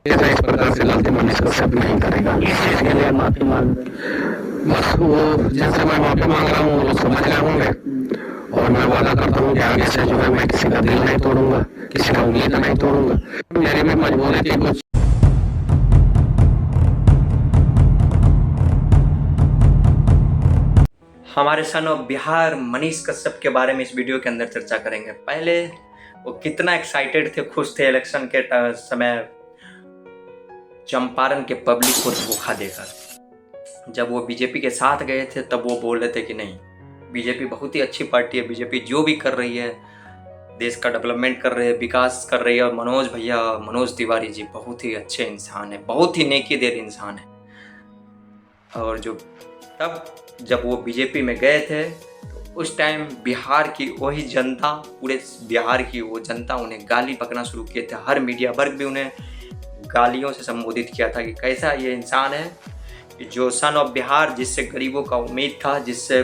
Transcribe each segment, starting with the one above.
ऐसा इस प्रकार से गलती मनीष कश्यप नहीं करेगा, इसके लिए माफी मांग बस वो जिनसे मैं माफी मांग रहा हूँ वो समझ गए होंगे। और मैं वादा करता हूँ कि आगे से जो है मैं किसी का दिल नहीं तोड़ूंगा, किसी का उम्मीद नहीं तोड़ूंगा। मेरी भी मजबूरी थी कुछ। हमारे सन ऑफ बिहार मनीष कश्यप के बारे में इस वीडियो के अंदर चर्चा करेंगे। पहले वो कितना एक्साइटेड थे, खुश थे इलेक्शन के समय चंपारण के पब्लिक को धोखा देकर। जब वो बीजेपी के साथ गए थे तब वो बोल रहे थे कि नहीं, बीजेपी बहुत ही अच्छी पार्टी है, बीजेपी जो भी कर रही है देश का डेवलपमेंट कर रही है, विकास कर रही है। और मनोज तिवारी जी बहुत ही अच्छे इंसान है, बहुत ही नेकी दिल इंसान है। और जब वो बीजेपी में गए थे तो उस टाइम बिहार की वही जनता, पूरे बिहार की वो जनता उन्हें गाली बकना शुरू किए थे। हर मीडिया वर्ग भी उन्हें गालियों से संबोधित किया था कि कैसा ये इंसान है कि जो सन ऑफ बिहार, जिससे गरीबों का उम्मीद था, जिससे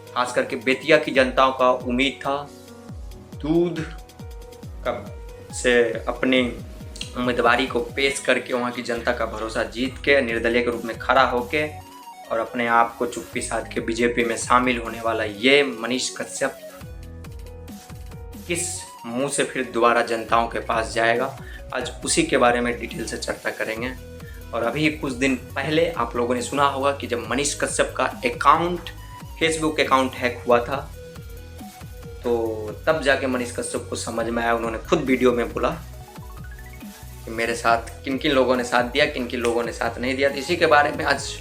खास करके बेतिया की जनताओं का उम्मीद था, दूध से अपनी उम्मीदवारी को पेश करके वहाँ की जनता का भरोसा जीत के निर्दलीय के रूप में खड़ा होके और अपने आप को चुप्पी साध के बीजेपी में शामिल होने वाला ये मनीष कश्यप किस मुंह से फिर दोबारा जनताओं के पास जाएगा, आज उसी के बारे में डिटेल से चर्चा करेंगे। और अभी कुछ दिन पहले आप लोगों ने सुना होगा कि जब मनीष कश्यप का फेसबुक अकाउंट हैक हुआ था, तो तब जाके मनीष कश्यप को समझ में आया। उन्होंने खुद वीडियो में बोला कि मेरे साथ किन किन लोगों ने साथ दिया, किन किन लोगों ने साथ नहीं दिया। तो इसी के बारे में आज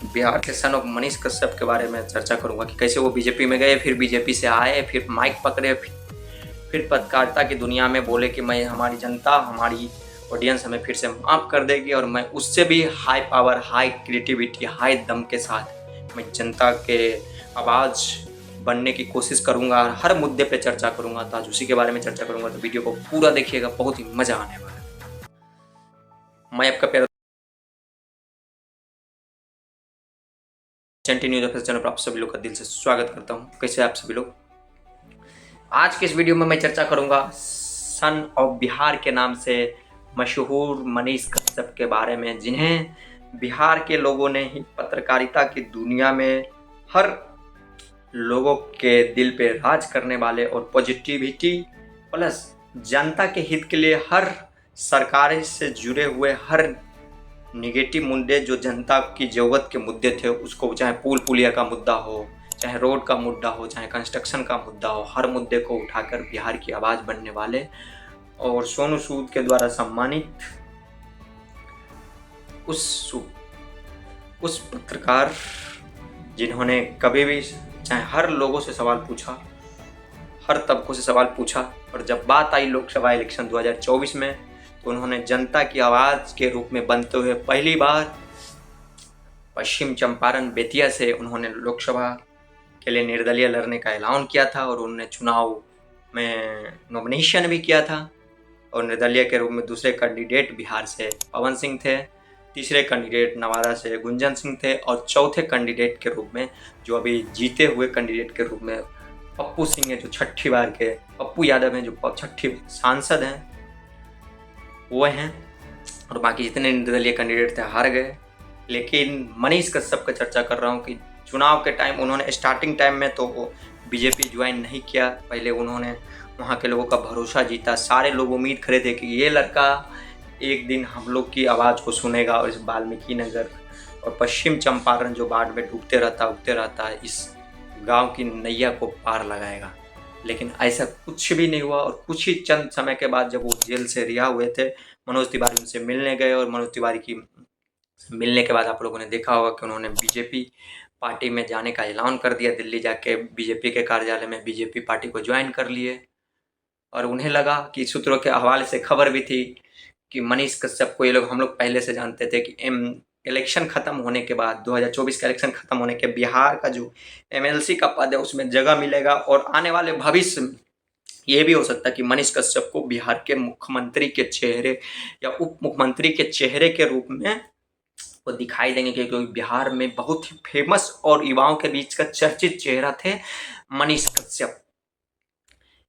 बिहार के सन ऑफ मनीष कश्यप के बारे में चर्चा करूंगा कि कैसे वो बीजेपी में गए, फिर बीजेपी से आए, फिर माइक पकड़े, फिर पत्रकारिता की दुनिया में बोले कि मैं, हमारी जनता, हमारी ऑडियंस हमें फिर से माफ़ कर देगी और मैं उससे भी high power, high creativity, high दम के साथ मैं जनता के आवाज़ बनने की कोशिश करूंगा और हर मुद्दे पे चर्चा करूंगा। तो आज उसी के बारे में चर्चा करूंगा, तो वीडियो को पूरा देखिएगा, बहुत ही मज़ा आने वाला है। मैं आपका प्यारा चैंटी न्यूज़ ऑफिस चैनल पर आप सभी लोग का दिल से स्वागत करता हूँ। कैसे आप सभी लोग? आज के इस वीडियो में मैं चर्चा करूंगा सन ऑफ बिहार के नाम से मशहूर मनीष कश्यप के बारे में, जिन्हें बिहार के लोगों ने ही पत्रकारिता की दुनिया में हर लोगों के दिल पे राज करने वाले और पॉजिटिविटी प्लस जनता के हित के लिए हर सरकार से जुड़े हुए हर निगेटिव मुद्दे, जो जनता की ज़रूरत के मुद्दे थे, उसको चाहे पुल पुलिया का मुद्दा हो, चाहे रोड का मुद्दा हो, चाहे कंस्ट्रक्शन का मुद्दा हो, हर मुद्दे को उठाकर बिहार की आवाज़ बनने वाले और सोनू सूद के द्वारा सम्मानित उस पत्रकार जिन्होंने कभी भी चाहे हर लोगों से सवाल पूछा, हर तबकों से सवाल पूछा। और जब बात आई लोकसभा इलेक्शन 2024 में, तो उन्होंने जनता की आवाज़ के रूप में बनते हुए पहली बार पश्चिम चंपारण बेतिया से उन्होंने लोकसभा के लिए निर्दलीय लड़ने का ऐलान किया था और उन्होंने चुनाव में नॉमिनेशन भी किया था। और निर्दलीय के रूप में दूसरे कैंडिडेट बिहार से पवन सिंह थे, तीसरे कैंडिडेट नवादा से गुंजन सिंह थे और चौथे कैंडिडेट के रूप में, जो अभी जीते हुए कैंडिडेट के रूप में पप्पू सिंह है, जो छठी बार के पप्पू यादव हैं, जो छठी सांसद हैं, वो हैं। और बाकी जितने निर्दलीय कैंडिडेट थे हार गए। लेकिन मनीष कश्यप का चर्चा कर रहा हूँ कि चुनाव के टाइम उन्होंने स्टार्टिंग टाइम में तो बीजेपी ज्वाइन नहीं किया। पहले उन्होंने वहाँ के लोगों का भरोसा जीता। सारे लोग उम्मीद खड़े थे कि ये लड़का एक दिन हम लोग की आवाज़ को सुनेगा और इस वाल्मीकि नगर और पश्चिम चंपारण जो बाढ़ में डूबते रहता है, इस गांव की नैया को पार लगाएगा। लेकिन ऐसा कुछ भी नहीं हुआ। और कुछ ही चंद समय के बाद जब वो जेल से रिहा हुए थे, मनोज तिवारी उनसे मिलने गए और मनोज तिवारी की मिलने के बाद आप लोगों ने देखा होगा कि उन्होंने बीजेपी पार्टी में जाने का ऐलान कर दिया। दिल्ली जाके बीजेपी के कार्यालय में बीजेपी पार्टी को ज्वाइन कर लिए। और उन्हें लगा कि सूत्रों के हवाले से खबर भी थी कि मनीष कश्यप को, ये लोग, हम लोग पहले से जानते थे कि इलेक्शन ख़त्म होने के बाद, 2024 का इलेक्शन ख़त्म होने के बिहार का जो एमएलसी का पद है उसमें जगह मिलेगा और आने वाले भविष्य में ये भी हो सकता है कि मनीष कश्यप को बिहार के मुख्यमंत्री के चेहरे या उप मुख्यमंत्री के चेहरे के रूप में वो दिखाई देंगे, क्योंकि बिहार में बहुत ही फेमस और युवाओं के बीच का चर्चित चेहरा थे मनीष कश्यप।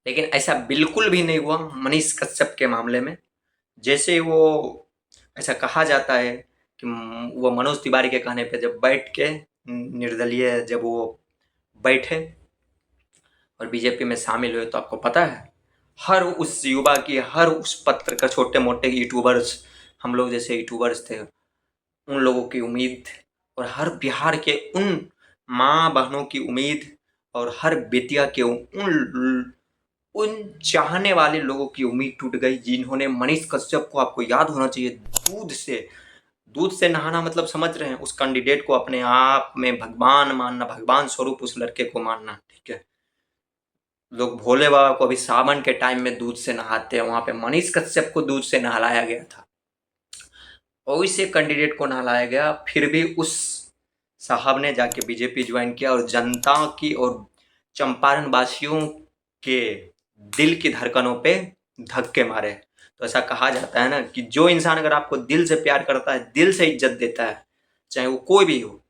लेकिन ऐसा बिल्कुल भी नहीं हुआ मनीष कश्यप के मामले में। जैसे वो ऐसा कहा जाता है कि वो मनोज तिवारी के कहने पे जब बैठ के निर्दलीय जब वो बैठे और बीजेपी में शामिल हुए, तो आपको पता है हर उस युवा की, हर उस पत्र का, छोटे मोटे यूट्यूबर्स, हम लोग जैसे यूट्यूबर्स थे, उन लोगों की उम्मीद और हर बिहार के उन माँ बहनों की उम्मीद और हर बेटिया के उन चाहने वाले लोगों की उम्मीद टूट गई, जिन्होंने मनीष कश्यप को, आपको याद होना चाहिए, दूध से नहाना, मतलब समझ रहे हैं, उस कैंडिडेट को अपने आप में भगवान मानना, भगवान स्वरूप उस लड़के को मानना, ठीक है। लोग भोले बाबा को अभी सावन के टाइम में दूध से नहाते हैं, वहां पे मनीष कश्यप को दूध से नहलाया गया था और इसे कैंडिडेट को नहलाया गया। फिर भी उस साहब ने जाके बीजेपी ज्वाइन किया और जनता की और चंपारण वासियों के दिल की धड़कनों पे धक्के मारे। तो ऐसा कहा जाता है ना कि जो इंसान अगर आपको दिल से प्यार करता है, दिल से इज्जत देता है, चाहे वो कोई भी हो,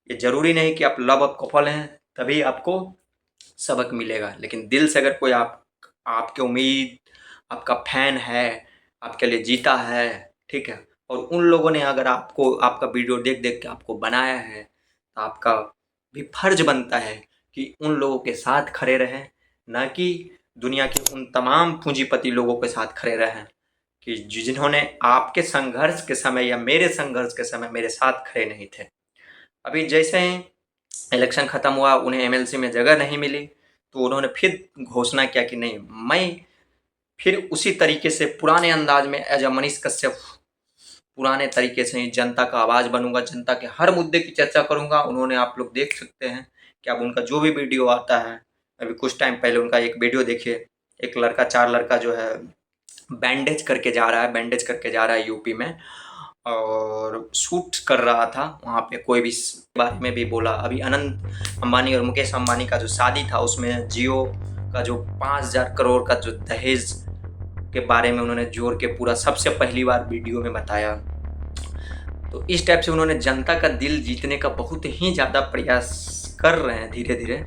ये जरूरी नहीं कि आप लव ऑफ कपल हैं तभी आपको सबक मिलेगा, लेकिन दिल से अगर कोई आपके उम्मीद, आपका फैन है, आपके लिए जीता है, ठीक है, और उन लोगों ने अगर आपको, आपका वीडियो देख देख के आपको बनाया है, तो आपका भी फर्ज बनता है कि उन लोगों के साथ खड़े रहें, ना कि दुनिया के उन तमाम पूंजीपति लोगों के साथ खड़े रहें कि जिन्होंने आपके संघर्ष के समय या मेरे संघर्ष के समय मेरे साथ खड़े नहीं थे। अभी जैसे ही इलेक्शन ख़त्म हुआ, उन्हें एमएलसी में जगह नहीं मिली, तो उन्होंने फिर घोषणा किया कि नहीं, मैं फिर उसी तरीके से पुराने अंदाज में एज अ मनीष कश्यप पुराने तरीके से ही जनता का आवाज़ बनूंगा, जनता के हर मुद्दे की चर्चा करूंगा। उन्होंने, आप लोग देख सकते हैं कि अब उनका जो भी वीडियो आता है, अभी कुछ टाइम पहले उनका एक वीडियो देखिए, एक लड़का, 4 लड़का जो है बैंडेज करके जा रहा है यूपी में, और शूट कर रहा था वहाँ पे। कोई भी बारे में भी बोला, अभी अनंत अंबानी और मुकेश अंबानी का जो शादी था, उसमें जियो का जो 5,000 करोड़ का जो दहेज के बारे में उन्होंने जोड़ के पूरा सबसे पहली बार वीडियो में बताया। तो इस टाइप से उन्होंने जनता का दिल जीतने का बहुत ही ज़्यादा प्रयास कर रहे हैं धीरे धीरे,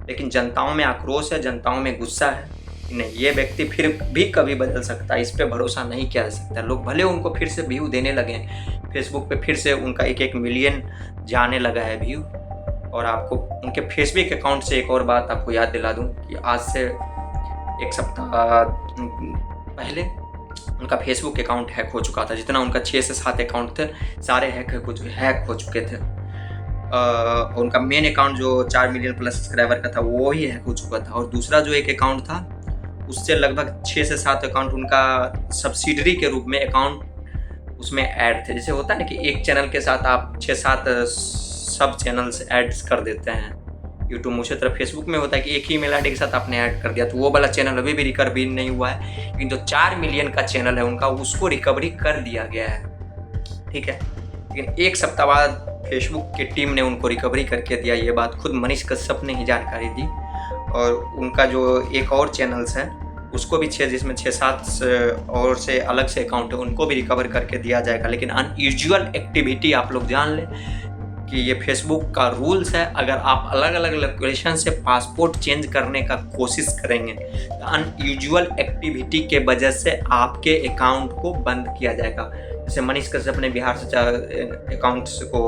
लेकिन जनताओं में आक्रोश है, जनताओं में गुस्सा है कि नहीं, ये व्यक्ति फिर भी कभी बदल सकता है, इस पर भरोसा नहीं किया जा सकता। लोग भले उनको फिर से व्यू देने लगे, फेसबुक पे फिर से उनका 1-1 मिलियन जाने लगा है व्यू। और आपको उनके फेसबुक अकाउंट से एक और बात आपको याद दिला दूं कि आज से 1 सप्ताह पहले उनका फेसबुक अकाउंट हैक हो चुका था। जितना उनका 6 से 7 अकाउंट थे, सारे हैक हो चुके थे। उनका मेन अकाउंट जो 4 मिलियन प्लस सब्सक्राइबर का था, वो ही हैक हो चुका था। और दूसरा जो एक अकाउंट था, उससे लगभग 6 से 7 अकाउंट उनका सब्सिडरी के रूप में अकाउंट उसमें ऐड थे। जैसे होता है ना कि एक चैनल के साथ आप 6-7 सब चैनल्स ऐड्स कर देते हैं यूट्यूब में, उसी तरह फेसबुक में होता है कि एक ही ईमेल आईडी के साथ आपने ऐड कर दिया, तो वो वाला चैनल अभी भी रिकवरी नहीं हुआ है। लेकिन जो 4 मिलियन का चैनल है उनका, उसको रिकवरी कर दिया गया है, ठीक है। लेकिन 1 सप्ताह बाद फेसबुक की टीम ने उनको रिकवरी करके दिया। ये बात खुद मनीष कश्यप ने ही जानकारी दी। और उनका जो एक और चैनल्स है, उसको भी जिसमें 6-7 और से अलग से अकाउंट है, उनको भी रिकवर करके दिया जाएगा। लेकिन अनयूजुअल एक्टिविटी, आप लोग जान लें कि ये फेसबुक का रूल्स है, अगर आप अलग अलग लोकेशन से पासपोर्ट चेंज करने का कोशिश करेंगे तो अनयूजुअल एक्टिविटी के वजह से आपके अकाउंट को बंद किया जाएगा। जैसे मनीष कश्यप ने बिहार से अकाउंट्स को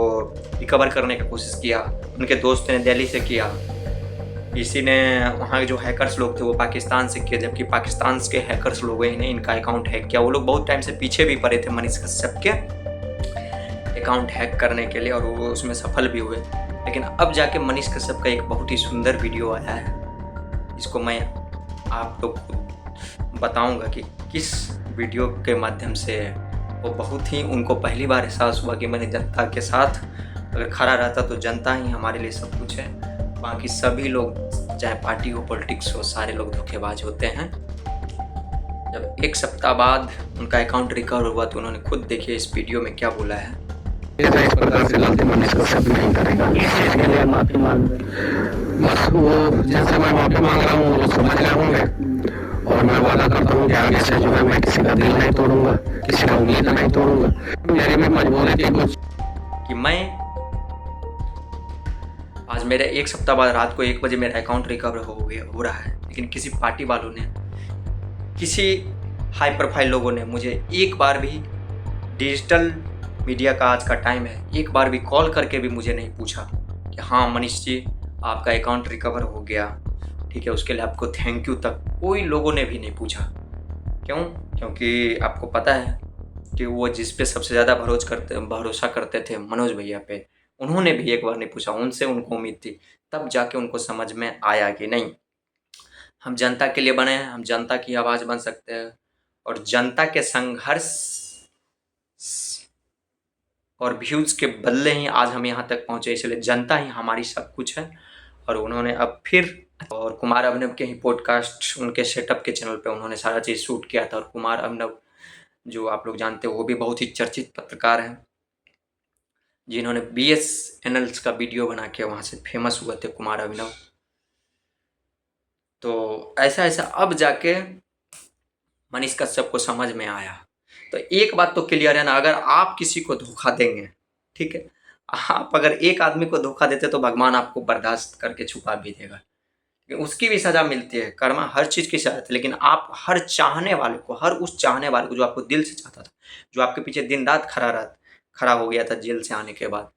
रिकवर करने की कोशिश किया, उनके दोस्त ने दिल्ली से किया, किसी ने, वहाँ जो हैकर्स लोग थे वो पाकिस्तान से किए, जबकि पाकिस्तान के हैकर्स लोगों ने इनका अकाउंट हैक किया। वो लोग बहुत टाइम से पीछे भी पड़े थे मनीष कश्यप के अकाउंट हैक करने के लिए, और वो उसमें सफल भी हुए। लेकिन अब जाके मनीष कश्यप का एक बहुत ही सुंदर वीडियो आया है, इसको मैं आप लोग को बताऊंगा कि किस वीडियो के माध्यम से वो बहुत ही, उनको पहली बार एहसास हुआ कि मैंने जनता के साथ अगर खड़ा रहता तो जनता ही हमारे लिए सब कुछ है, बाकी सभी लोग, चाहे पार्टी हो, पॉलिटिक्स हो, सारे लोग धोखेबाज होते हैं। जब 1 सप्ताह बाद उनका अकाउंट रिकवर हुआ तो उन्होंने खुद, देखिए इस वीडियो में क्या बोला है। इस प्रकार से गलती मनीष कश्यप नहीं करेगा, इस चीज के लिए माफी मांग रहे। बस वो जैसे मैं माफी मांग रहा हूँ वो समझ रहे होंगे, और मैं वादा करता हूँ कि आगे से जो है मैं किसी का दिल नहीं तोड़ूंगा, किसी का उम्मीद नहीं तोड़ूंगा। मेरी भी मजबूरी थी कुछ कि मैं आज मेरे 1 सप्ताह बाद रात को 1 बजे मेरा अकाउंट रिकवर हो रहा है, लेकिन किसी पार्टी वालों ने, किसी हाई प्रोफाइल लोगों ने मुझे एक बार भी डिजिटल मीडिया का आज का टाइम है, एक बार भी कॉल करके भी मुझे नहीं पूछा कि हाँ मनीष जी आपका अकाउंट रिकवर हो गया, ठीक है, उसके लिए आपको थैंक यू तक कोई लोगों ने भी नहीं पूछा। क्यों? क्योंकि आपको पता है कि वो जिस पे सबसे ज़्यादा भरोसा करते थे मनोज भैया पे, उन्होंने भी एक बार नहीं पूछा। उनसे उनको उम्मीद थी, तब जाके उनको समझ में आया कि नहीं, हम जनता के लिए बने हैं, हम जनता की आवाज़ बन सकते हैं और जनता के संघर्ष और व्यूज़ के बदले ही आज हम यहाँ तक पहुँचे, इसलिए जनता ही हमारी सब कुछ है। और उन्होंने अब फिर और कुमार अभिनव के ही पॉडकास्ट उनके सेटअप के चैनल पे उन्होंने सारा चीज़ शूट किया था। और कुमार अभिनव जो आप लोग जानते हो वो भी बहुत ही चर्चित पत्रकार हैं, जिन्होंने BSNL का वीडियो बना के वहाँ से फेमस हुए थे कुमार अभिनव। तो ऐसा ऐसा अब जाके मनीष कश्यप को समझ में आया। तो एक बात तो क्लियर है ना, अगर आप किसी को धोखा देंगे, ठीक है, आप अगर एक आदमी को धोखा देते तो भगवान आपको बर्दाश्त करके छुपा भी देगा, उसकी भी सजा मिलती है। कर्मा हर चीज़ की सजा है, लेकिन आप हर चाहने वाले को, हर उस चाहने वाले को जो आपको दिल से चाहता था, जो आपके पीछे दिन रात खड़ा हो गया था जेल से आने के बाद,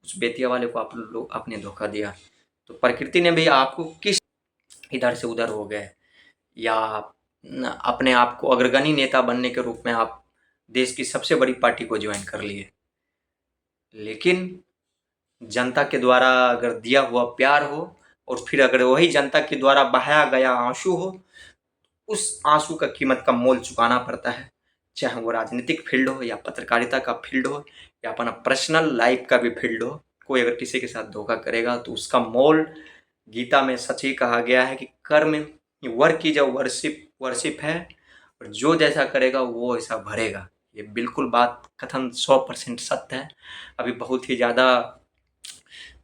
उस बेतिया वाले को आप लोग अपने धोखा दिया। तो प्रकृति ने भी आपको किस इधर से उधर हो गए, या अपने आप को अग्रगणी नेता बनने के रूप में आप देश की सबसे बड़ी पार्टी को ज्वाइन कर लिए, लेकिन जनता के द्वारा अगर दिया हुआ प्यार हो और फिर अगर वही जनता के द्वारा बहाया गया आंसू हो, उस आंसू का कीमत का मोल चुकाना पड़ता है। चाहे वो राजनीतिक फील्ड हो या पत्रकारिता का फील्ड हो या अपना पर्सनल लाइफ का भी फील्ड हो, कोई अगर किसी के साथ धोखा करेगा तो उसका मोल, गीता में सच ही कहा गया है कि कर्म वर्क की जो वर्शिप है, और जो जैसा करेगा वो ऐसा भरेगा। ये बिल्कुल बात कथन 100% सत्य है। अभी बहुत ही ज़्यादा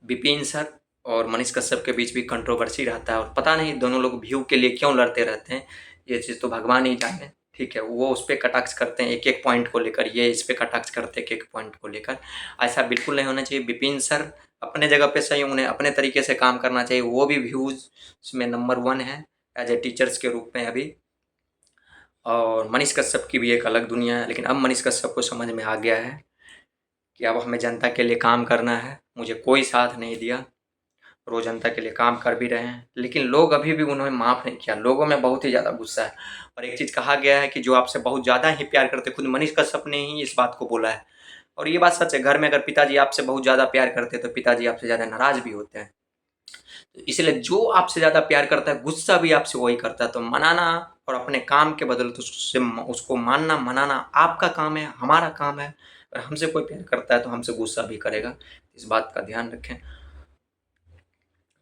विपिन सर और मनीष कश्यप के बीच भी कंट्रोवर्सी रहता है, और पता नहीं दोनों लोग व्यू के लिए क्यों लड़ते रहते हैं, ये चीज़ तो भगवान ही जाने, ठीक है। वो उस पर कटाक्ष करते हैं एक एक पॉइंट को लेकर, ये इस पर कटाक्ष करते हैं एक एक पॉइंट को लेकर। ऐसा बिल्कुल नहीं होना चाहिए। विपिन सर अपने जगह पे सही, उन्हें अपने तरीके से काम करना चाहिए, वो भी व्यूज़ में नंबर 1 है एज ए टीचर्स के रूप में अभी। और मनीष कश्यप की भी एक अलग दुनिया है, लेकिन अब मनीष कश्यप को समझ में आ गया है कि अब हमें जनता के लिए काम करना है। मुझे कोई साथ नहीं दिया, रोज जनता के लिए काम कर भी रहे हैं, लेकिन लोग अभी भी उन्हें माफ़ नहीं किया। लोगों में बहुत ही ज़्यादा गुस्सा है। और एक चीज़ कहा गया है कि जो आपसे बहुत ज़्यादा ही प्यार करते, खुद मनीष कश्यप ने ही इस बात को बोला है, और ये बात सच है। घर में अगर पिताजी आपसे बहुत ज़्यादा प्यार करते तो पिताजी आपसे ज़्यादा नाराज़ भी होते हैं। तो इसलिए जो आपसे ज़्यादा प्यार करता है, गुस्सा भी आपसे वही करता है। तो मनाना और अपने काम के बदले तो उसको मानना मनाना आपका काम है, हमारा काम है। अगर हमसे कोई प्यार करता है तो हमसे गुस्सा भी करेगा, इस बात का ध्यान रखें।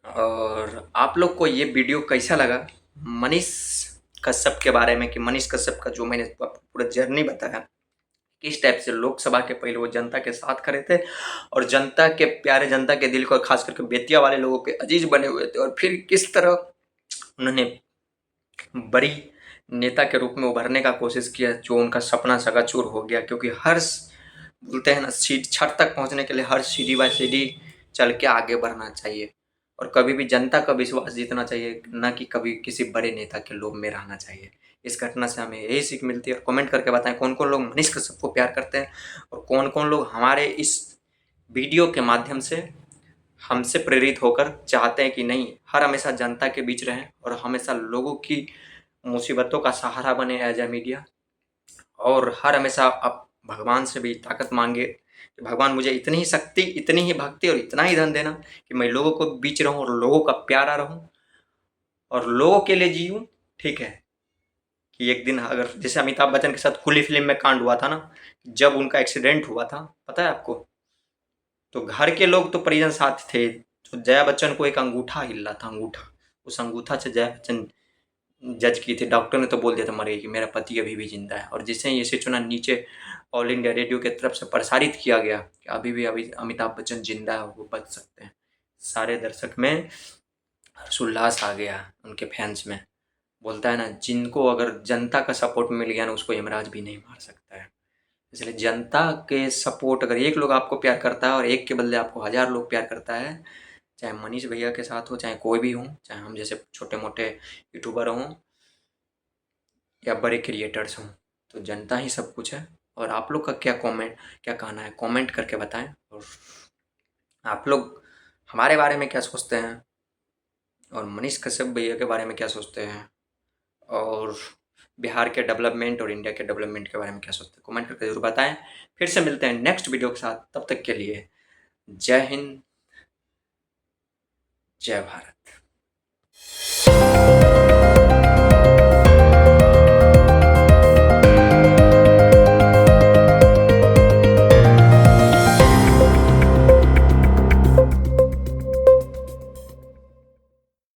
और आप लोग को ये वीडियो कैसा लगा मनीष कश्यप के बारे में, कि मनीष कश्यप का जो मैंने पूरा जर्नी बताया, किस टाइप से लोकसभा के पहले वो जनता के साथ खड़े थे और जनता के प्यारे, जनता के दिल को, खास करके बेतिया वाले लोगों के अजीज बने हुए थे, और फिर किस तरह उन्होंने बड़ी नेता के रूप में उभरने का कोशिश किया, जो उनका सपना चकनाचूर हो गया। क्योंकि हर बोलते हैं ना, छत तक पहुंचने के लिए हर सीढ़ी बाय सीढ़ी चल के आगे बढ़ना चाहिए, और कभी भी जनता का विश्वास जीतना चाहिए, न कि कभी किसी बड़े नेता के लोभ में रहना चाहिए। इस घटना से हमें यही सीख मिलती है। और कमेंट करके बताएं कौन कौन लोग मनीष कश्यप को प्यार करते हैं, और कौन कौन लोग हमारे इस वीडियो के माध्यम से हमसे प्रेरित होकर चाहते हैं कि नहीं, हर हमेशा जनता के बीच रहें और हमेशा लोगों की मुसीबतों का सहारा बने एज ए मीडिया, और हर हमेशा अब भगवान से भी ताकत मांगे कि भगवान मुझे इतनी ही शक्ति, इतनी ही भक्ति और इतना ही धन देना कि मैं लोगों को बीच रहूं और लोगों का प्यारा रहूं और लोगों के लिए जीऊं, ठीक है। कि एक दिन अगर जैसे अमिताभ बच्चन के साथ कुली फिल्म में कांड हुआ था ना, जब उनका एक्सीडेंट हुआ था, पता है आपको, तो घर के लोग तो परिजन साथ थे, तो जया बच्चन को एक अंगूठा हिल रहा था, अंगूठा, उस अंगूठा से जया बच्चन जज की थी, डॉक्टर ने तो बोल दिया था मर गई, कि मेरा पति अभी भी जिंदा है। और जिसे ये सूचना नीचे ऑल इंडिया रेडियो की तरफ से प्रसारित किया गया कि अभी अमिताभ बच्चन जिंदा है, वो बच सकते हैं, सारे दर्शक में हर्षोल्लास आ गया, उनके फैंस में। बोलता है ना, जिनको अगर जनता का सपोर्ट मिल गया ना, उसको यमराज भी नहीं मार सकता है। इसलिए जनता के सपोर्ट, अगर एक लोग आपको प्यार करता है और एक के बदले आपको 1000 लोग प्यार करता है, चाहे मनीष भैया के साथ हो, चाहे कोई भी हो, चाहे हम जैसे छोटे मोटे यूट्यूबर हों या बड़े क्रिएटर्स हों, तो जनता ही सब कुछ है। और आप लोग का क्या कहना है, कमेंट करके बताएं। और आप लोग हमारे बारे में क्या सोचते हैं और मनीष कश्यप भैया के बारे में क्या सोचते हैं, और बिहार के डेवलपमेंट और इंडिया के डेवलपमेंट के बारे में क्या सोचते हैं, कमेंट करके जरूर बताएं। फिर से मिलते हैं नेक्स्ट वीडियो के साथ, तब तक के लिए जय हिंद, जय भारत।